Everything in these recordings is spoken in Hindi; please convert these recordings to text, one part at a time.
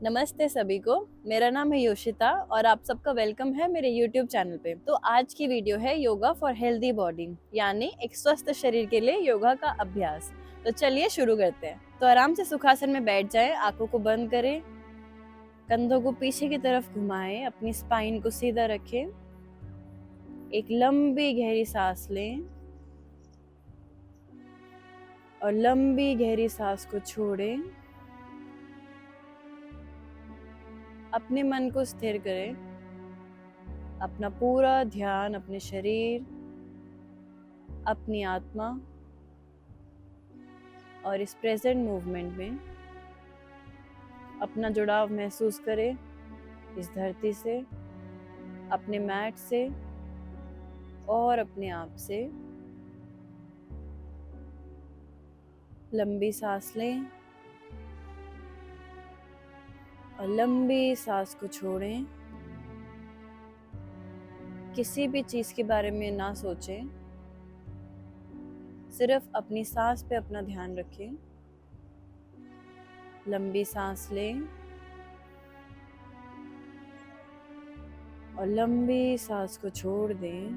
नमस्ते सभी को। मेरा नाम है योशिता और आप सबका वेलकम है मेरे YouTube चैनल पे। तो आज की वीडियो है योगा फॉर हेल्दी बॉडी, यानी एक स्वस्थ शरीर के लिए योगा का अभ्यास। तो चलिए शुरू करते हैं। तो आराम से सुखासन में बैठ जाएं, आंखों को बंद करें, कंधों को पीछे की तरफ घुमाएं, अपनी स्पाइन को सीधा रखें, एक लंबी गहरी सांस लें और लंबी गहरी सांस को छोड़ें। अपने मन को स्थिर करें, अपना पूरा ध्यान अपने शरीर, अपनी आत्मा और इस प्रेजेंट मूवमेंट में अपना जुड़ाव महसूस करें इस धरती से, अपने मैट से और अपने आप से। लंबी सांस लें और लंबी सांस को छोड़ें। किसी भी चीज के बारे में ना सोचें, सिर्फ अपनी सांस पे अपना ध्यान रखें। लंबी सांस लें और लंबी सांस को छोड़ दें।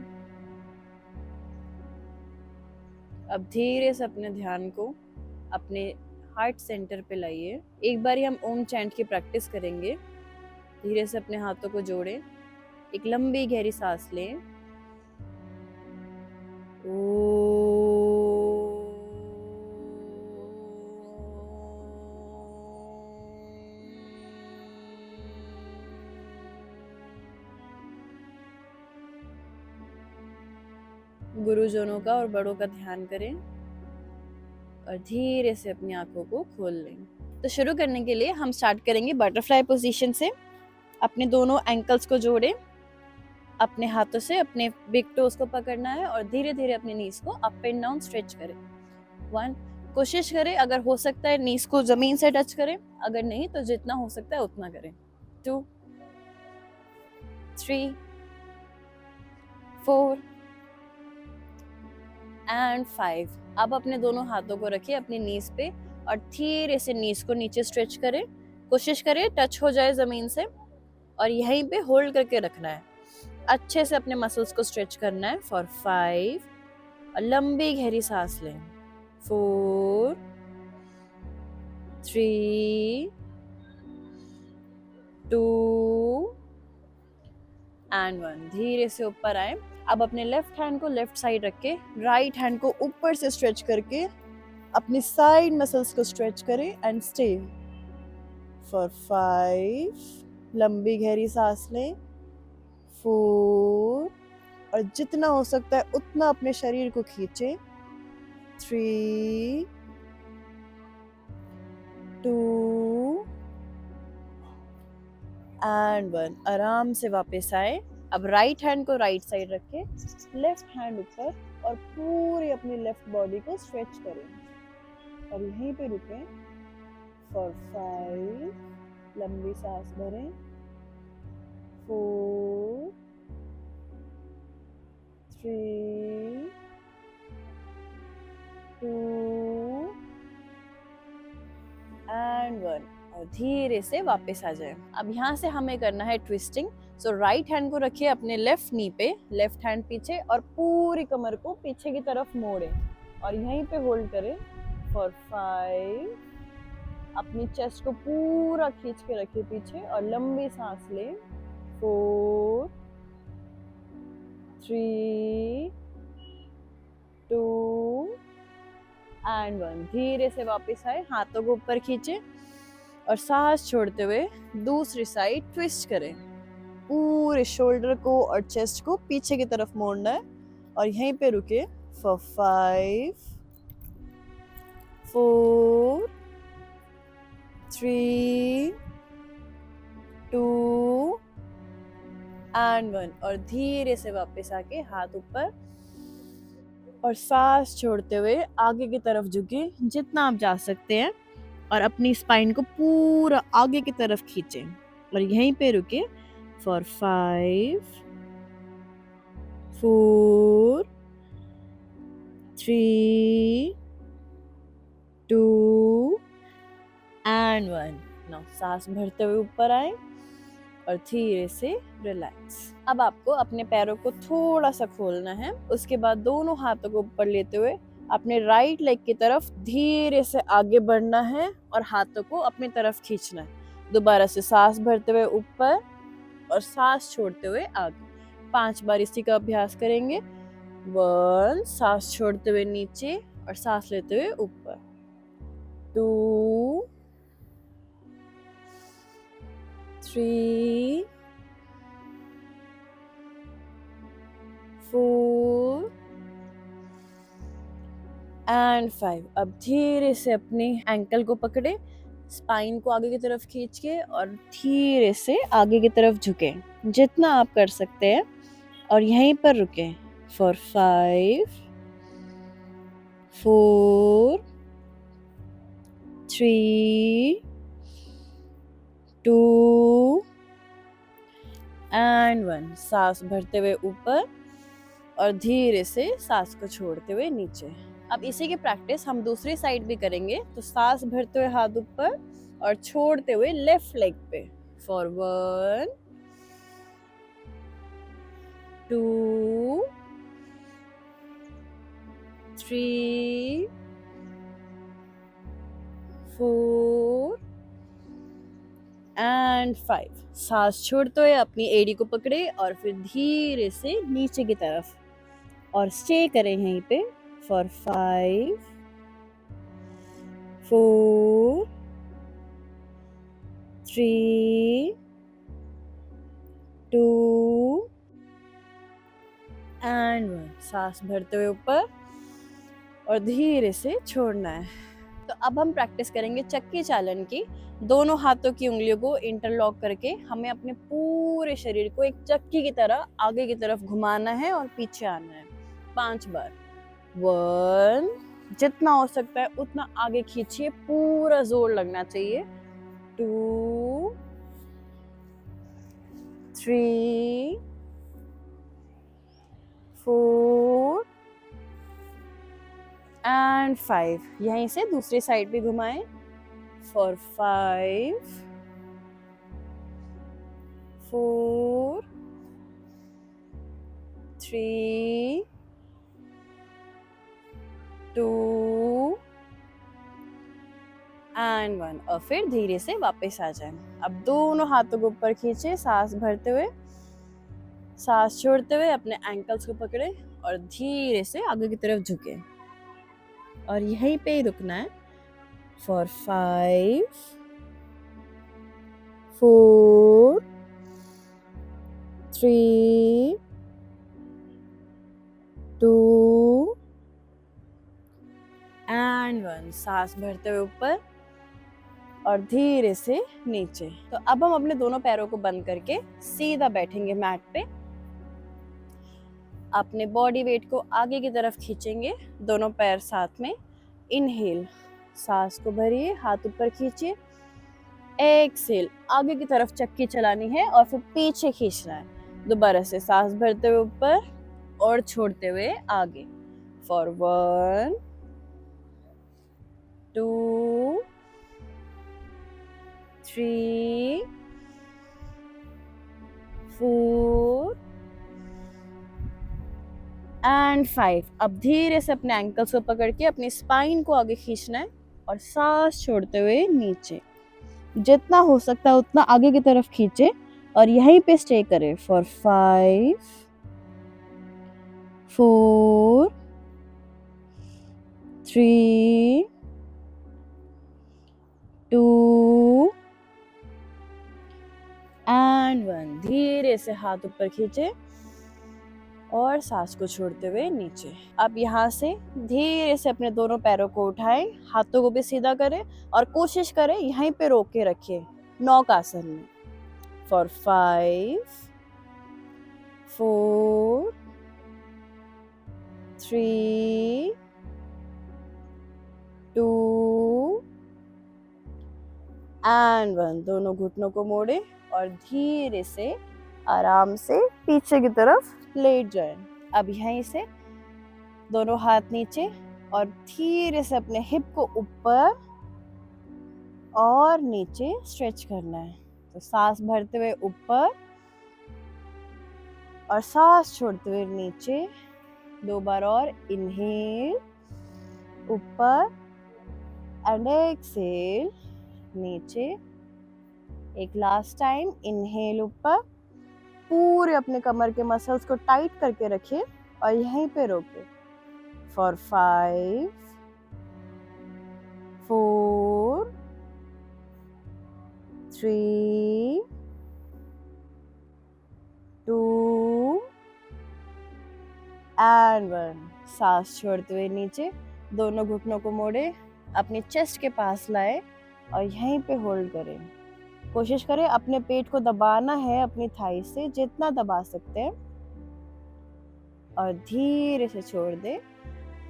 अब धीरे से अपने ध्यान को अपने हार्ट सेंटर पे लाइए। एक बार हम ओम चैंट की प्रैक्टिस करेंगे। धीरे से अपने हाथों को जोड़ें, एक लंबी गहरी सांस लें। गुरुजनों का और बड़ों का ध्यान करें और धीरे से अपनी आंखों को खोल लें। तो शुरू करने के लिए हम स्टार्ट करेंगे बटरफ्लाई पोजीशन से। अपने दोनों एंकल्स को जोड़ें, अपने हाथों से अपने बिग टोज को पकड़ना है और धीरे धीरे अपने नीज को अप एंड डाउन स्ट्रेच करें। 1, कोशिश करें अगर हो सकता है नीज को जमीन से टच करें, अगर नहीं तो जितना हो सकता है उतना करें। 2, 3, 4 एंड 5। अब अपने दोनों हाथों को रखिए अपनी नीज पे और धीरे से नीज को नीचे स्ट्रेच करें। कोशिश करें टच हो जाए जमीन से और यहीं पे होल्ड करके रखना है। अच्छे से अपने मसल्स को स्ट्रेच करना है फॉर 5 और लंबी गहरी सांस लें। 4, 3, 2 एंड 1। धीरे से ऊपर आए। अब अपने लेफ्ट हैंड को लेफ्ट साइड रख के राइट हैंड को ऊपर से स्ट्रेच करके अपनी साइड मसल्स को स्ट्रेच करें एंड स्टे फॉर 5। लंबी गहरी सांस लें। 4 और जितना हो सकता है उतना अपने शरीर को खींचे। 3, 2 एंड 1। आराम से वापस आए। अब राइट हैंड को राइट साइड रखें, लेफ्ट हैंड ऊपर और पूरी अपनी लेफ्ट बॉडी को स्ट्रेच करें और यहीं पे रुकें फॉर 5। लंबी सांस भरें। 4, 3, 2 एंड 1 और धीरे से वापस आ जाए। अब यहाँ से हमें करना है ट्विस्टिंग। सो राइट हैंड को रखिए अपने लेफ्ट नी पे, लेफ्ट हैंड पीछे और पूरी कमर को पीछे की तरफ मोड़े और यहीं पे होल्ड करें फॉर 5। अपनी चेस्ट को पूरा खींच के रखिए पीछे और लंबी सांस लें। 4, 3, 2 एंड 1। धीरे से वापस आए, हाथों को ऊपर खींचे और सांस छोड़ते हुए दूसरी साइड ट्विस्ट करें। पूरे शोल्डर को और चेस्ट को पीछे की तरफ मोड़ना है और यहीं पे रुके फॉर 5, 4, 3, 2 एंड 1 और धीरे से वापस आके हाथ ऊपर और सांस छोड़ते हुए आगे की तरफ झुके जितना आप जा सकते हैं और अपनी स्पाइन को पूरा आगे की तरफ खींचें और यहीं पे रुके फॉर 5, 4, 3, 2 एंड 1। नाउ सांस भरते हुए ऊपर आए और धीरे से रिलैक्स। अब आपको अपने पैरों को थोड़ा सा खोलना है। उसके बाद दोनों हाथों को ऊपर लेते हुए अपने राइट लेग की तरफ धीरे से आगे बढ़ना है और हाथों को अपनी तरफ खींचना है। दोबारा से सांस भरते हुए ऊपर और सांस छोड़ते हुए आगे। 5 बार इसी का अभ्यास करेंगे। 1, सांस छोड़ते हुए नीचे और सांस लेते हुए ऊपर। 2, 3, 4 एंड 5। अब धीरे से अपनी एंकल को पकड़े, स्पाइन को आगे की तरफ खींच के और धीरे से आगे की तरफ झुके जितना आप कर सकते हैं और यहीं पर रुके फॉर 5, 4, 3, 2 एंड 1। सांस भरते हुए ऊपर और धीरे से सांस को छोड़ते हुए नीचे। अब इसी की प्रैक्टिस हम दूसरी साइड भी करेंगे। तो सांस भरते हुए हाथ ऊपर और छोड़ते हुए लेफ्ट लेग पे फॉर 1, 2, 3, 4 एंड 5। सांस छोड़ते हुए अपनी एड़ी को पकड़े और फिर धीरे से नीचे की तरफ और स्टे करें यहीं पे फॉर 5, 4, 3, 2 एंड 1। सांस भरते हुए ऊपर और धीरे से छोड़ना है। तो अब हम प्रैक्टिस करेंगे चक्की चालन की। दोनों हाथों की उंगलियों को इंटरलॉक करके हमें अपने पूरे शरीर को एक चक्की की तरह आगे की तरफ घुमाना है और पीछे आना है 5 बार। 1, जितना हो सकता है उतना आगे खींचिए, पूरा जोर लगना चाहिए। 2, 3, 4 एंड 5। यहीं से दूसरी साइड भी घुमाएं फॉर 5, 4, 3, 2 एंड 1। और फिर धीरे से वापस आ जाएं। अब दोनों हाथों को ऊपर खींचे, सांस भरते हुए, सांस छोड़ते हुए अपने एंकल्स को पकड़े और धीरे से आगे की तरफ झुके और यहीं पे ही रुकना है फॉर 5, 4, 3, 2 एंड 1। सांस भरते हुए ऊपर और धीरे से नीचे। तो अब हम अपने दोनों पैरों को बंद करके सीधा बैठेंगे मैट पे। अपने बॉडी वेट को आगे की तरफ खींचेंगे, दोनों पैर साथ में। इनहेल, सांस को भरिए, हाथ ऊपर खींचिए। एक्सहेल, आगे की तरफ चक्की चलानी है और फिर पीछे खींचना है। दोबारा से सांस भरते हुए ऊपर और छोड़ते हुए आगे फॉर 1, 2, 3, 4 एंड 5। अब धीरे से अपने एंकल्स को पकड़ के अपनी स्पाइन को आगे खींचना है और सांस छोड़ते हुए नीचे। जितना हो सकता है उतना आगे की तरफ खींचे और यहीं पे स्टे करें फॉर 5, 4, 3, 2 एंड 1। धीरे से हाथ ऊपर खींचे और सांस को छोड़ते हुए नीचे। अब यहाँ से धीरे से अपने दोनों पैरों को उठाएं, हाथों को भी सीधा करें और कोशिश करें यहीं पे रोक के रखिए नौकासन में फॉर 5, 4, 3, 2 एंड 1। दोनों घुटनों को मोड़े और धीरे से आराम से पीछे की तरफ लेट जाएं। अब यहीं से दोनों हाथ नीचे और धीरे से अपने हिप को ऊपर और नीचे स्ट्रेच करना है। तो सांस भरते हुए ऊपर और सांस छोड़ते हुए नीचे। 2 बार और, इनहेल ऊपर एंड एक्सहेल नीचे। एक लास्ट टाइम, इनहेल ऊपर, पूरे अपने कमर के मसल्स को टाइट करके रखिए और यहीं पे रोके फॉर 5 4 3 2 एंड 1। सांस छोड़ते हुए नीचे, दोनों घुटनों को मोड़े, अपनी चेस्ट के पास लाए और यहीं पे होल्ड करें। कोशिश करें अपने पेट को दबाना है अपनी थाई से, जितना दबा सकते हैं, और धीरे से छोड़ दे।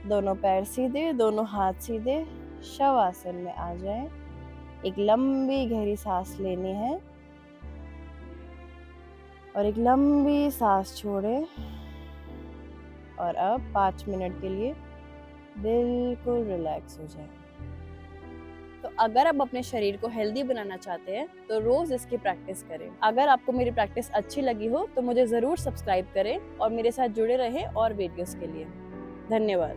दोनों पैर सीधे, दोनों हाथ सीधे, शवासन में आ जाएं। एक लंबी गहरी सांस लेनी है और एक लंबी सांस छोड़े। और अब 5 मिनट के लिए बिल्कुल रिलैक्स हो जाए। तो अगर आप अपने शरीर को हेल्दी बनाना चाहते हैं तो रोज इसकी प्रैक्टिस करें। अगर आपको मेरी प्रैक्टिस अच्छी लगी हो तो मुझे जरूर सब्सक्राइब करें और मेरे साथ जुड़े रहें और वीडियोस के लिए। धन्यवाद।